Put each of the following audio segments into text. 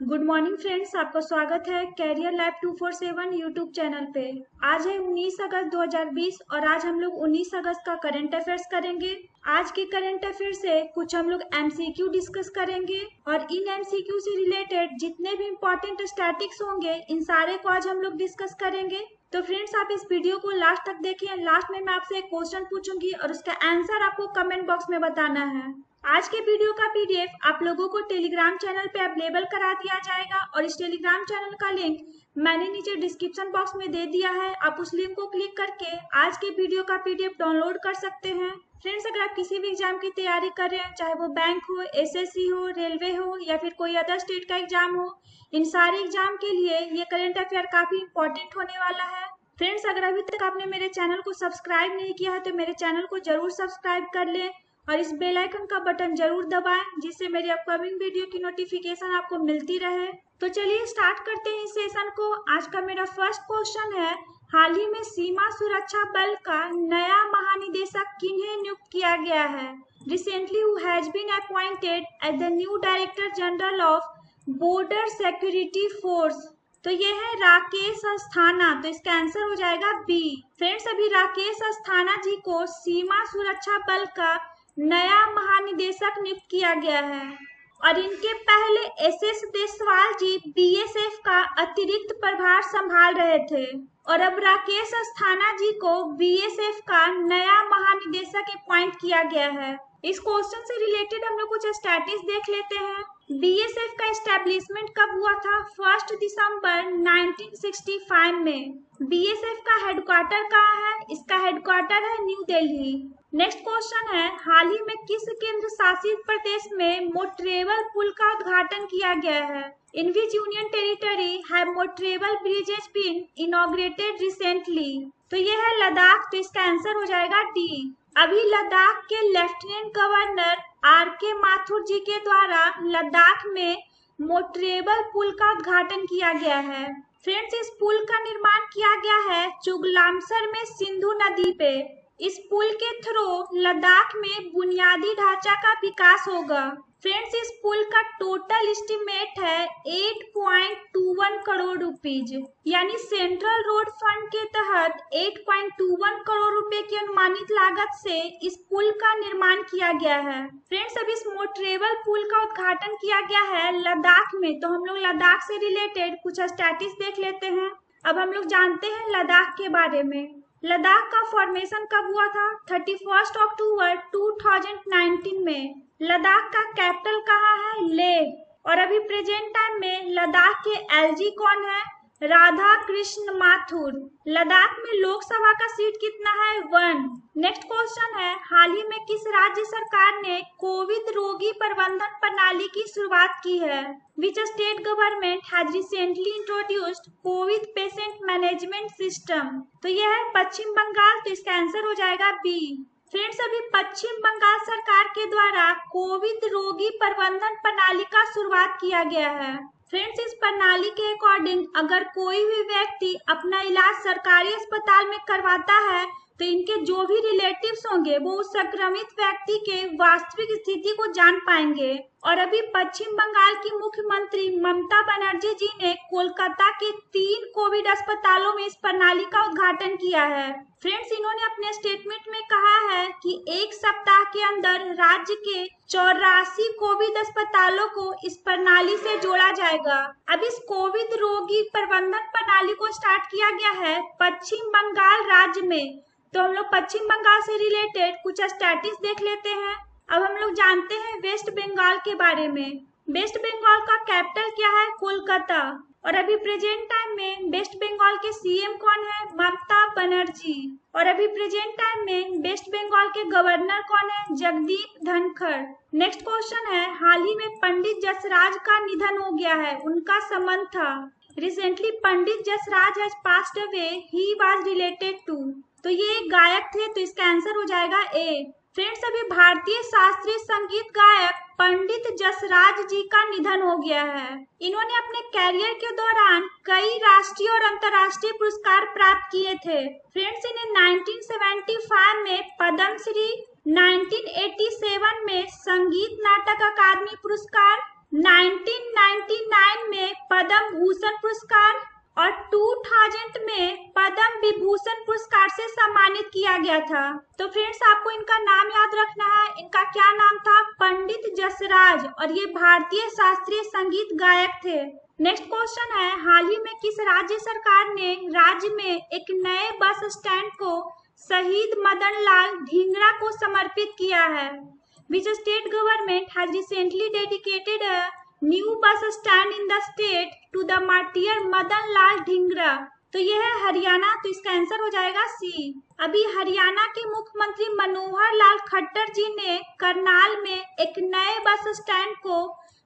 Good morning friends, आपका स्वागत है कैरियर लैब 247 यूट्यूब चैनल पे। आज है 19 अगस्त 2020 और आज हम लोग 19 अगस्त का करंट अफेयर्स करेंगे। आज के करंट अफेयर से कुछ हम लोग एमसीक्यू डिस्कस करेंगे और इन एमसीक्यू से रिलेटेड जितने भी इम्पोर्टेंट स्टैटिक्स होंगे इन सारे को आज हम लोग डिस्कस करेंगे। तो फ्रेंड्स, आप इस वीडियो को लास्ट तक देखें। लास्ट में मैं आपसे एक क्वेश्चन पूछूंगी और उसका आंसर आपको कमेंट बॉक्स में बताना है। आज के वीडियो का पीडीएफ आप लोगों को टेलीग्राम चैनल पे अवेलेबल करा दिया जाएगा और इस टेलीग्राम चैनल का लिंक मैंने नीचे डिस्क्रिप्शन बॉक्स में दे दिया है। आप उस लिंक को क्लिक करके आज के वीडियो का पीडीएफ डाउनलोड कर सकते हैं। फ्रेंड्स, अगर आप किसी भी एग्जाम की तैयारी कर रहे हैं, चाहे वो बैंक हो, एसएससी हो, रेलवे हो या फिर कोई अदर स्टेट का एग्जाम हो, इन सारे एग्जाम के लिए ये करंट अफेयर काफी इंपॉर्टेंट होने वाला है। फ्रेंड्स, अगर अभी तक आपने मेरे चैनल को सब्सक्राइब नहीं किया है तो मेरे चैनल को जरूर सब्सक्राइब कर लें और इस बेल आइकन का बटन जरूर दबाएं जिससे मेरी अपकमिंग वीडियो की नोटिफिकेशन आपको मिलती रहे। तो चलिए स्टार्ट करते हैं इस सेशन को। आज का मेरा फर्स्ट क्वेश्चन है, हाल ही में सीमा सुरक्षा बल का नया महानिदेशक किन्हें नियुक्त किया गया है? Recently who has been appointed as the new director general of border security force? तो ये है राकेश अस्थाना। तो इसका आंसर हो जाएगा बी। फ्रेंड्स, अभी राकेश अस्थाना जी को सीमा सुरक्षा बल का नया महानिदेशक नियुक्त किया गया है और इनके पहले एसएस देसवाल जी बीएसएफ का अतिरिक्त प्रभार संभाल रहे थे और अब राकेश अस्थाना जी को बीएसएफ का नया महानिदेशक अपॉइंट किया गया है। इस क्वेश्चन से रिलेटेड हम लोग कुछ स्टैटिस्टिक्स देख लेते हैं। बीएसएफ का एस्टेब्लिशमेंट कब हुआ था? 1 दिसंबर 1965 में। बीएसएफ का हेडक्वार्टर कहाँ है? इसका हेडक्वार्टर है न्यू दिल्ली। नेक्स्ट क्वेश्चन है, हाल ही में किस केंद्र शासित प्रदेश में मोटरेबल पुल का उद्घाटन किया गया है? In which union territory have motorable bridges been inaugurated recently? तो ये है लद्दाख। तो इसका आंसर हो जाएगा डी। अभी लद्दाख के लेफ्टिनेंट गवर्नर आर.के. माथुर जी के द्वारा लद्दाख में मोटरेबल पुल का उद्घाटन किया गया है। फ्रेंड्स, इस पुल का निर्माण किया गया है चुगलामसर में सिंधु नदी पे। इस पुल के थ्रू लद्दाख में बुनियादी ढांचा का विकास होगा। फ्रेंड्स, इस पुल का टोटल एस्टिमेट है 8.21 करोड़ रुपीज, यानी सेंट्रल रोड फंड के तहत 8.21 करोड़ रुपए की अनुमानित लागत से इस पुल का निर्माण किया गया है। फ्रेंड्स, अब इस मोटरेबल पुल का उद्घाटन किया गया है लद्दाख में। तो हम लोग लद्दाख से रिलेटेड कुछ स्टैटिस्टिक्स देख लेते हैं। अब हम लोग जानते हैं लद्दाख के बारे में। लद्दाख का फॉर्मेशन कब हुआ था? 31 अक्टूबर 2019 में। लद्दाख का कैपिटल कहाँ है? लेह। और अभी प्रेजेंट टाइम में लद्दाख के एलजी कौन है? राधा कृष्ण माथुर। लद्दाख में लोकसभा का सीट कितना है? 1। नेक्स्ट क्वेश्चन है, हाल ही में किस राज्य सरकार ने कोविड रोगी प्रबंधन प्रणाली की शुरुआत की है? Which state government has recently introduced COVID patient management system? तो यह है पश्चिम बंगाल। तो इसका आंसर हो जाएगा बी। फ्रेंड्स, अभी पश्चिम बंगाल सरकार के द्वारा कोविड रोगी प्रबंधन प्रणाली का शुरुआत किया गया है। फ्रेंड्स, इस प्रणाली के अकॉर्डिंग अगर कोई भी व्यक्ति अपना इलाज सरकारी अस्पताल में करवाता है तो इनके जो भी रिलेटिव्स होंगे वो उस संक्रमित व्यक्ति के वास्तविक स्थिति को जान पाएंगे। और अभी पश्चिम बंगाल की मुख्यमंत्री ममता बनर्जी जी ने कोलकाता के 3 कोविड अस्पतालों में इस प्रणाली का उद्घाटन किया है। फ्रेंड्स, इन्होंने अपने स्टेटमेंट में कहा है कि एक सप्ताह के अंदर राज्य के 84 कोविड अस्पतालों को इस प्रणाली से जोड़ा जाएगा। अब इस कोविड रोगी प्रबंधन प्रणाली को स्टार्ट किया गया है पश्चिम बंगाल राज्य में। तो हम लोग पश्चिम बंगाल से रिलेटेड कुछ स्टैटिस्टिक्स देख लेते हैं। अब हम लोग जानते हैं वेस्ट बंगाल के बारे में। वेस्ट बंगाल का कैपिटल क्या है? कोलकाता। और अभी प्रेजेंट टाइम में वेस्ट बंगाल के सीएम कौन है? ममता बनर्जी। और अभी प्रेजेंट टाइम में वेस्ट बंगाल के गवर्नर कौन है? जगदीप धनखड़। नेक्स्ट क्वेश्चन है, हाल ही में पंडित जसराज का निधन हो गया है, उनका संबंध था? Recently Pandit Jasraj has passed away, he was related to? तो ये एक गायक थे। तो इसका आंसर हो जाएगा ए। फ्रेंड्स, अभी भारतीय शास्त्रीय संगीत गायक पंडित जसराज जी का निधन हो गया है। इन्होंने अपने कैरियर के दौरान कई राष्ट्रीय और अंतर्राष्ट्रीय पुरस्कार प्राप्त किए थे। फ्रेंड्स, इन्हें 1975 में पद्म श्री, 1987 में संगीत नाटक अकादमी पुरस्कार, 1999 में पद्म भूषण पुरस्कार और 2000 में पद्म विभूषण पुरस्कार से सम्मानित किया गया था। तो फ्रेंड्स आपको इनका नाम याद रखना है। इनका क्या नाम था? पंडित जसराज, और ये भारतीय शास्त्रीय संगीत गायक थे। नेक्स्ट क्वेश्चन है, हाल ही में किस राज्य सरकार ने राज्य में एक नए बस स्टैंड को शहीद मदन लाल ढींगरा को समर्पित किया है? Which state government has recently dedicated a new bus stand in the state to the martyr Madan Lal Dhingra? तो यह है हरियाणा। तो इसका आंसर हो जाएगा सी। अभी हरियाणा के मुख्यमंत्री मनोहर लाल खट्टर जी ने करनाल में एक नए बस स्टैंड को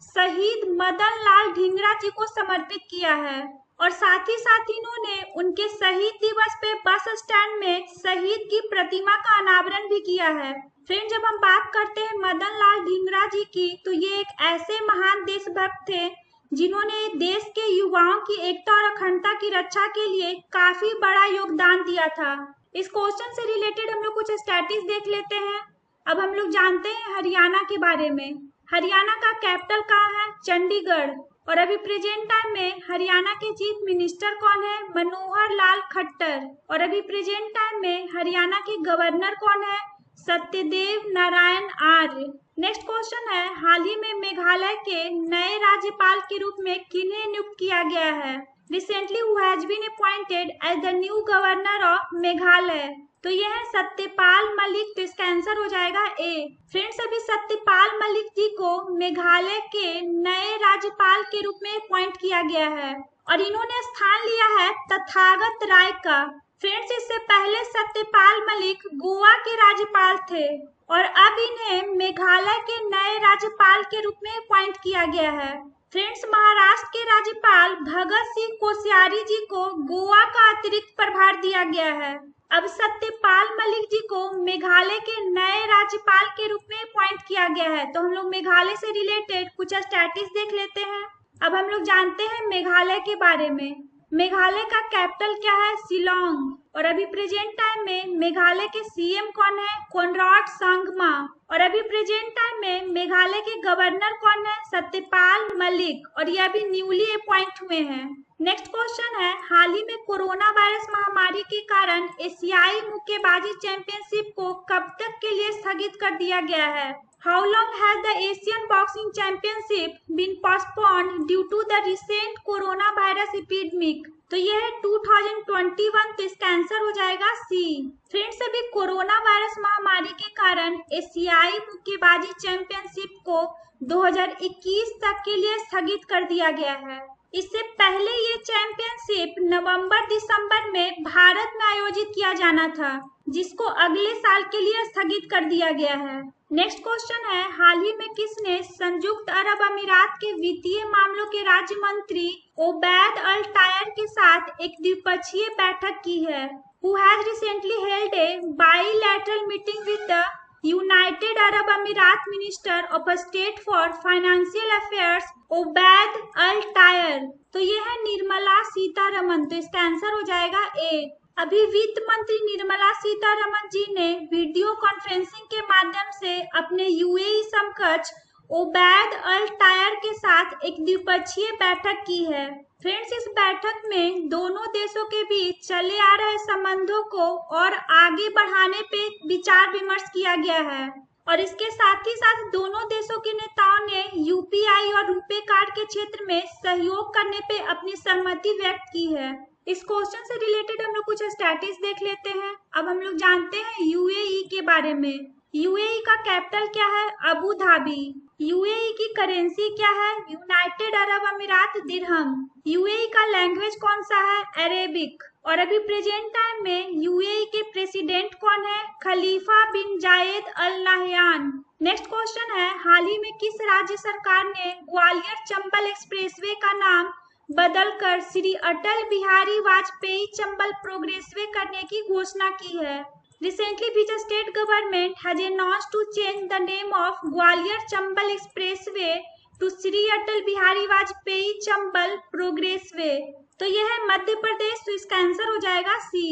शहीद मदन लाल ढींगरा जी को समर्पित किया है, और साथ ही साथ इन्होंने उनके शहीद दिवस पे बस स्टैंड में शहीद की प्रतिमा का अनावरण भी किया है। फ्रेंड, जब हम बात करते हैं मदन लाल ढींगरा जी की, तो ये एक ऐसे महान देशभक्त थे जिन्होंने देश के युवाओं की एकता और अखंडता की रक्षा के लिए काफी बड़ा योगदान दिया था। इस क्वेश्चन से रिलेटेड हम लोग कुछ स्टैटिस्टिक्स देख लेते हैं। अब हम लोग जानते हैं हरियाणा के बारे में। हरियाणा का कैपिटल कहाँ है? चंडीगढ़। और अभी प्रेजेंट टाइम में हरियाणा के चीफ मिनिस्टर कौन है? मनोहर लाल खट्टर। और अभी प्रेजेंट टाइम में हरियाणा के गवर्नर कौन है? सत्यदेव नारायण आर्य। नेक्स्ट क्वेश्चन है, हाल ही में मेघालय के नए राज्यपाल के रूप में किन्हें नियुक्त किया गया है? Recently who has been appointed as the new governor of Meghalaya? तो यह है सत्यपाल मलिक। तो इसका आंसर हो जाएगा ए। फ्रेंड्स, अभी सत्यपाल मलिक जी को मेघालय के नए राज्यपाल के रूप में अपॉइंट किया गया है, और इन्होंने स्थान लिया है तथागत राय का। फ्रेंड्स, इससे पहले सत्यपाल मलिक गोवा के राज्यपाल थे, और अब इन्हें मेघालय के नए राज्यपाल के रूप में अपॉइंट किया गया है। फ्रेंड्स, महाराष्ट्र के राज्यपाल भगत सिंह कोश्यारी जी को गोवा का अतिरिक्त प्रभार दिया गया है। अब सत्यपाल मलिक जी को मेघालय के नए राज्यपाल के रूप में अपॉइंट किया गया है। तो हम लोग मेघालय से रिलेटेड कुछ स्टैटिस्टिक्स देख लेते हैं। अब हम लोग जानते हैं मेघालय के बारे में। मेघालय का कैपिटल क्या है? शिलोंग। और अभी प्रेजेंट टाइम में मेघालय के सीएम कौन है? कोनराड संगमा। और अभी प्रेजेंट टाइम में मेघालय के गवर्नर कौन है? सत्यपाल मलिक, और ये अभी न्यूली अपॉइंट हुए हैं। नेक्स्ट क्वेश्चन है, हाल ही में कोरोना वायरस महामारी के कारण एशियाई मुक्केबाजी चैंपियनशिप को कब तक के लिए स्थगित कर दिया गया है? How long has the Asian boxing championship been postponed due to the recent corona virus epidemic? तो यह है 2021। तो इसका आंसर हो जाएगा सी। फ्रेंड्स, अभी कोरोना वायरस महामारी के कारण एशियाई मुक्केबाजी चैंपियनशिप को 2021 तक के लिए स्थगित कर दिया गया है। इससे पहले ये चैंपियनशिप नवंबर-दिसंबर में भारत में आयोजित किया जाना था, जिसको अगले साल के लिए स्थगित कर दिया गया है। नेक्स्ट क्वेश्चन है, हाल ही में किसने संयुक्त अरब अमीरात के वित्तीय मामलों के राज्य मंत्री ओबैद अल टायर के साथ एक द्विपक्षीय बैठक की है? Who has recently held a bilateral meeting with the United Arab Emirates minister of state for financial affairs Obaid Al Tayer? तो ये है निर्मला सीतारमन। तो इसका आंसर हो जाएगा ए। अभी वित्त मंत्री निर्मला सीतारमन जी ने वीडियो कॉन्फ्रेंसिंग के माध्यम से अपने यूएई समकक्ष ओबैद अल टायर के साथ एक द्विपक्षीय बैठक की है। फ्रेंड्स, इस बैठक में दोनों देशों के बीच चले आ रहे संबंधों को और आगे बढ़ाने पे विचार विमर्श किया गया है, और इसके साथ ही साथ दोनों देशों के नेताओं ने यूपीआई और रुपे कार्ड के क्षेत्र में सहयोग करने पे अपनी सहमति व्यक्त की है। इस क्वेश्चन से रिलेटेड हम लोग कुछ स्टैटिस्टिक्स देख लेते हैं। अब हम लोग जानते हैं यूएई के बारे में। यूएई का कैपिटल क्या है? Abu Dhabi. यूएई की करेंसी क्या है? यूनाइटेड अरब अमीरात दिरहम। यूएई का लैंग्वेज कौन सा है? अरेबिक। और अभी प्रेजेंट टाइम में यूएई के प्रेसिडेंट कौन है? खलीफा बिन जायद अल नाहयान। नेक्स्ट क्वेश्चन है, हाल ही में किस राज्य सरकार ने ग्वालियर चंबल एक्सप्रेसवे का नाम बदलकर श्री अटल बिहारी वाजपेयी चंबल प्रोग्रेसवे करने की घोषणा की है? Recently, which state government has announced to change the name of Gwalior Chambal Expressway to Shri Atal Bihari Vajpayee Chambal Progressway? तो यह है मध्य प्रदेश। तो इसका आंसर हो जाएगा सी।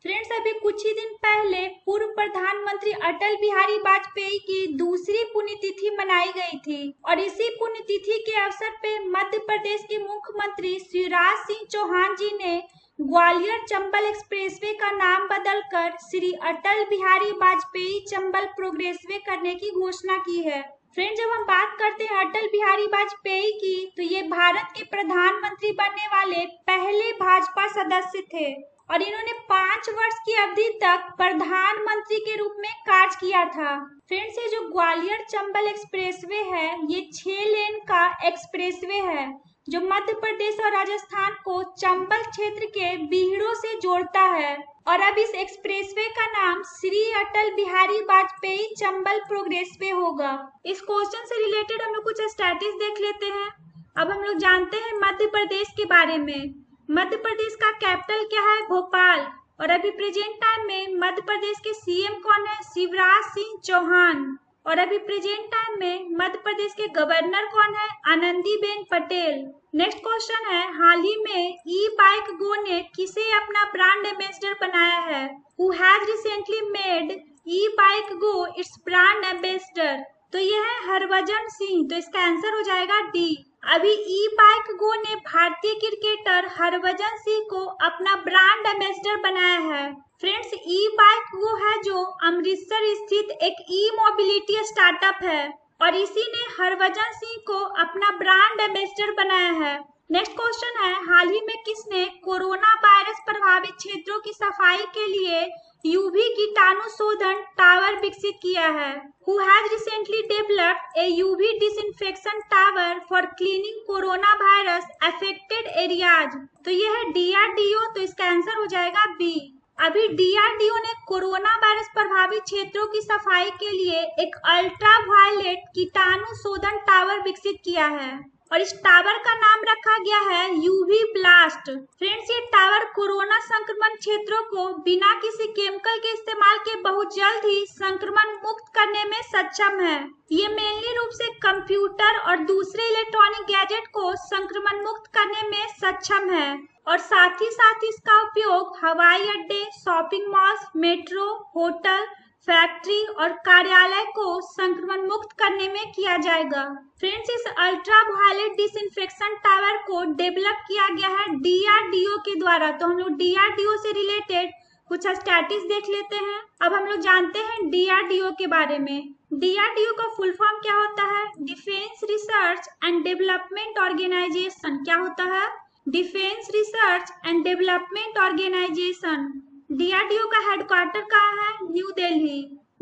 फ्रेंड्स, अभी कुछ ही दिन पहले पूर्व प्रधानमंत्री अटल बिहारी वाजपेयी की दूसरी पुण्यतिथि मनाई गई थी और इसी पुण्यतिथि के अवसर पे मध्य प्रदेश के मुख्यमंत्री शिवराज सिंह चौहान जी ने ग्वालियर चंबल एक्सप्रेसवे का नाम बदलकर श्री अटल बिहारी वाजपेयी चंबल प्रोग्रेसवे करने की घोषणा की है। फ्रेंड्स, जब हम बात करते हैं अटल बिहारी वाजपेयी की, तो ये भारत के प्रधानमंत्री बनने वाले पहले भाजपा सदस्य थे और इन्होंने 5 वर्ष की अवधि तक प्रधानमंत्री के रूप में कार्य किया था। फ्रेंड्स, ये जो ग्वालियर चंबल एक्सप्रेसवे है, ये 6 लेन का एक्सप्रेसवे है जो मध्य प्रदेश और राजस्थान को चंबल क्षेत्र के बीहड़ों से जोड़ता है और अब इस एक्सप्रेसवे का नाम श्री अटल बिहारी वाजपेयी चंबल प्रोग्रेसवे होगा। इस क्वेश्चन से रिलेटेड हम लोग कुछ स्टैटिस्टिक्स देख लेते हैं। अब हम लोग जानते हैं मध्य प्रदेश के बारे में। मध्य प्रदेश का कैपिटल क्या है? भोपाल। और अभी प्रेजेंट टाइम में मध्य प्रदेश के सीएम कौन है? शिवराज सिंह चौहान। और अभी प्रेजेंट टाइम में मध्य प्रदेश के गवर्नर कौन है? आनंदीबेन पटेल। नेक्स्ट क्वेश्चन है, हाल ही में ई बाइक गो ने किसे अपना ब्रांड एम्बेसडर बनाया है? Who has recently made E bike go it's brand ambassador? तो यह है हरभजन सिंह। तो इसका आंसर हो जाएगा डी। अभी ई बाइक गो ने भारतीय क्रिकेटर हरभजन सिंह को अपना ब्रांड एम्बेसडर बनाया है। फ्रेंड्स, ई बाइक गो है जो अमृतसर स्थित एक ई मोबिलिटी स्टार्टअप है और इसी ने हरभजन सिंह को अपना ब्रांड एम्बेसडर बनाया है। नेक्स्ट क्वेश्चन है, हाल ही में किसने कोरोना वायरस प्रभावित क्षेत्रों की सफाई के लिए यूवी कीटाणु शोधन टावर विकसित किया है? Who has recently developed a UV disinfection tower for cleaning coronavirus affected areas? तो यह है DRDO। तो इसका आंसर हो जाएगा बी। अभी DRDO ने कोरोना वायरस प्रभावित क्षेत्रों की सफाई के लिए एक अल्ट्रा वायलेट कीटाणु शोधन टावर विकसित किया है और इस टावर का नाम रखा गया है यूवी ब्लास्ट। फ्रेंड्स, ये टावर कोरोना संक्रमण क्षेत्रों को बिना किसी केमिकल के इस्तेमाल के बहुत जल्द ही संक्रमण मुक्त करने में सक्षम है। ये मेनली रूप से कंप्यूटर और दूसरे इलेक्ट्रॉनिक गैजेट को संक्रमण मुक्त करने में सक्षम है और साथ ही साथ इसका उपयोग हवाई अड्डे, shopping malls, metro, hotel, factory और कार्यालय को संक्रमण मुक्त करने में किया जाएगा। फ्रेंड्स, इस अल्ट्रा वायलेट डिसइंफेक्शन टावर को डेवलप किया गया है DRDO के द्वारा। तो हम लोग DRDO से रिलेटेड कुछ स्टैटिस्टिक्स देख लेते हैं। अब हम लोग जानते हैं DRDO के बारे में। DRDO का फुल फॉर्म क्या होता है? Defence research and development organisation. क्या होता है? Defence research and development organisation. DRDO का हेडक्वार्टर कहाँ है? न्यू दिल्ली।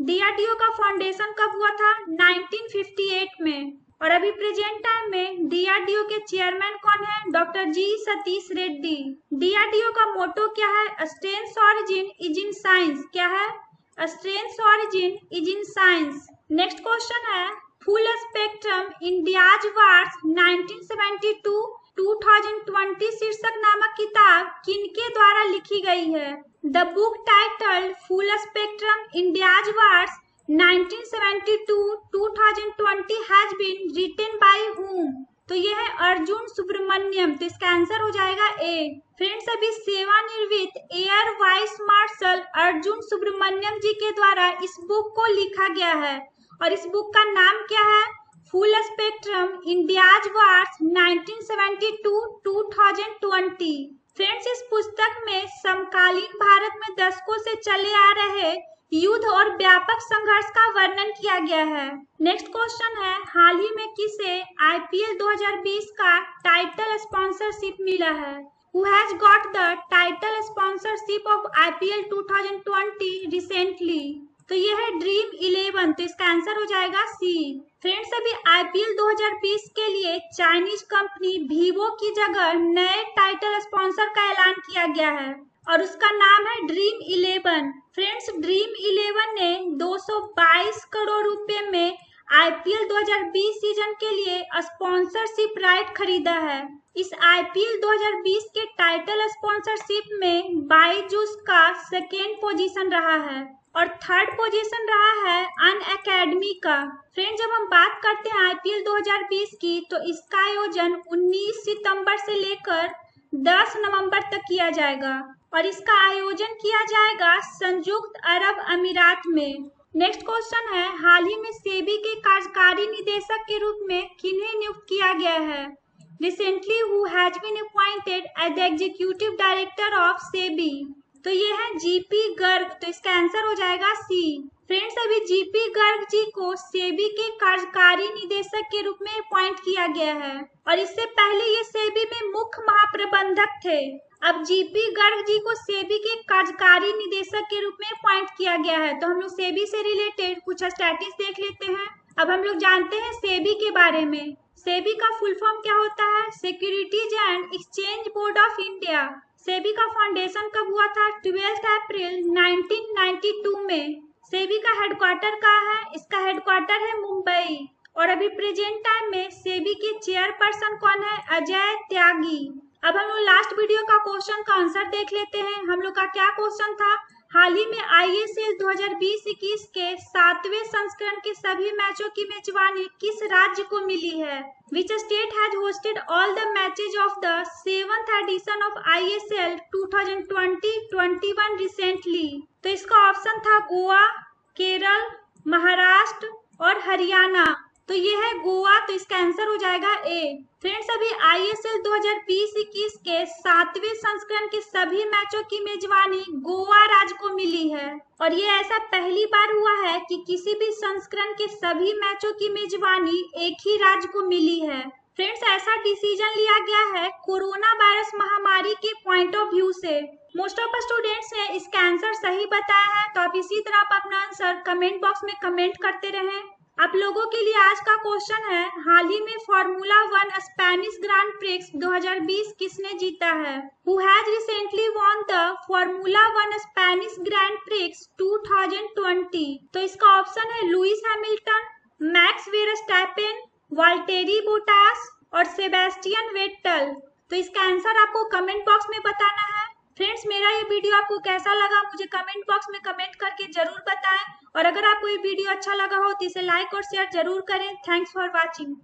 DRDO का फाउंडेशन कब हुआ था? 1958 में। और अभी प्रेजेंट टाइम में DRDO के चेयरमैन कौन है? Doctor G Satish Reddy. DRDO का मोटो क्या है? Strength origin is in science. क्या है? Strength origin is in science. Next question है, फुल स्पेक्ट्रम इंडियाज वार्स 1972-2020 शीर्षक नामक किताब किनके द्वारा लिखी गई है? The book titled Full Spectrum India's Wars 1972-2020 has been written by whom? तो यह है अर्जुन सुब्रमण्यम। तो इसका आंसर हो जाएगा ए। फ्रेंड्स, अभी सेवानिवृत्त air vice marshal Arjun Subramaniam ji के द्वारा इस बुक को लिखा गया है और इस बुक का नाम क्या है? Full spectrum India's wars 1972-2020। Friends, इस पुस्तक में समकालीन भारत में दशकों से चले आ रहे युद्ध और व्यापक संघर्ष का वर्णन किया गया है। नेक्स्ट क्वेश्चन है, हाल ही में किसे IPL 2020 का टाइटल स्पॉन्सरशिप मिला है? Who has got the title sponsorship of IPL 2020 recently? तो यह है ड्रीम 11। तो इसका आंसर हो जाएगा सी। फ्रेंड्स, अभी IPL 2020 के लिए चाइनीज कंपनी वीवो की जगह नए टाइटल स्पॉन्सर का ऐलान किया गया है और उसका नाम है ड्रीम 11। फ्रेंड्स, ड्रीम 11 ने 222 करोड़ रुपए में IPL 2020 सीजन के लिए स्पॉन्सरशिप राइट खरीदा है। इस IPL 2020 के टाइटल स्पॉन्सरशिप में बायजूस का सेकेंड पोजीशन रहा है और थर्ड पोजीशन रहा है अनअकैडमी का। फ्रेंड्स, जब हम बात करते हैं IPL 2020 की, तो इसका आयोजन 19 सितंबर से लेकर 10 नवंबर तक किया जाएगा और इसका आयोजन किया जाएगा संयुक्त अरब अमीरात में। नेक्स्ट क्वेश्चन है, हाल ही में सेबी के कार्यकारी निदेशक के रूप में किन्हें नियुक्त किया गया है? Recently who has been appointed as the executive director of SEBI? तो ये है जीपी गर्ग, तो इसका आंसर हो जाएगा सी। फ्रेंड्स, अभी जीपी गर्ग जी को सेबी के कार्यकारी निदेशक के रूप में अपॉइंट किया गया है और इससे पहले ये सेबी में मुख्य महाप्रबंधक थे। अब जीपी गर्ग जी को सेबी के कार्यकारी निदेशक के रूप में अपॉइंट किया गया है। तो हम लोग सेबी से रिलेटेड कुछ स्टैटिस्टिक्स देख लेते हैं। अब हम लोग जानते हैं सेबी के बारे में। सेबी का फुल फॉर्म क्या होता है? Securities and exchange board of India. SEBI का फाउंडेशन कब हुआ था? 12 अप्रैल 1992 में। सेबी का हेडक्वार्टर कहाँ है? इसका हेडक्वार्टर है मुंबई और अभी प्रेजेंट टाइम में सेबी के चेयरपर्सन कौन है? अजय त्यागी। अब हम लोग लास्ट वीडियो का क्वेश्चन का आंसर देख लेते हैं। हम लोग का क्या क्वेश्चन था? हाल ही में आईएसएल 2020-21 के 7वें संस्करण के सभी मैचों की मेजबानी किस राज्य को मिली है? Which state has hosted all the matches of the 7th edition of ISL 2020-21 recently? तो इसका ऑप्शन था गोवा, केरल, महाराष्ट्र और हरियाणा। तो ये है गोवा, तो इसका आंसर हो जाएगा ए। फ्रेंड्स, अभी आईएसएल 2020-21 के 7वें संस्करण के सभी मैचों की मेजबानी गोवा राज्य को मिली है और ये ऐसा पहली बार हुआ है कि किसी भी संस्करण के सभी मैचों की मेजबानी एक ही राज्य को मिली है। फ्रेंड्स, ऐसा डिसीजन लिया गया है कोरोना वायरस महामारी के पॉइंट ऑफ व्यू से। मोस्ट ऑफ स्टूडेंट्स ने इसका आंसर सही बताया है, तो आप इसी तरह आप अपना आंसर कमेंट बॉक्स में कमेंट करते रहें। आप लोगों के लिए आज का क्वेश्चन है, हाल ही में फार्मूला 1 स्पेनिश ग्रांड प्रिक्स 2020 किसने जीता है? Who has recently won the Formula 1 Spanish Grand Prix 2020? तो इसका ऑप्शन है Lewis Hamilton, max Verstappen, Valtteri Bottas और सेबेस्टियन वेट्टल। तो इसका आंसर आपको कमेंट बॉक्स में बताना है। फ्रेंड्स, मेरा ये वीडियो आपको कैसा लगा मुझे कमेंट बॉक्स में कमेंट करके जरूर बताएं और अगर आपको ये वीडियो अच्छा लगा हो तो इसे लाइक और शेयर जरूर करें। Thanks for watching.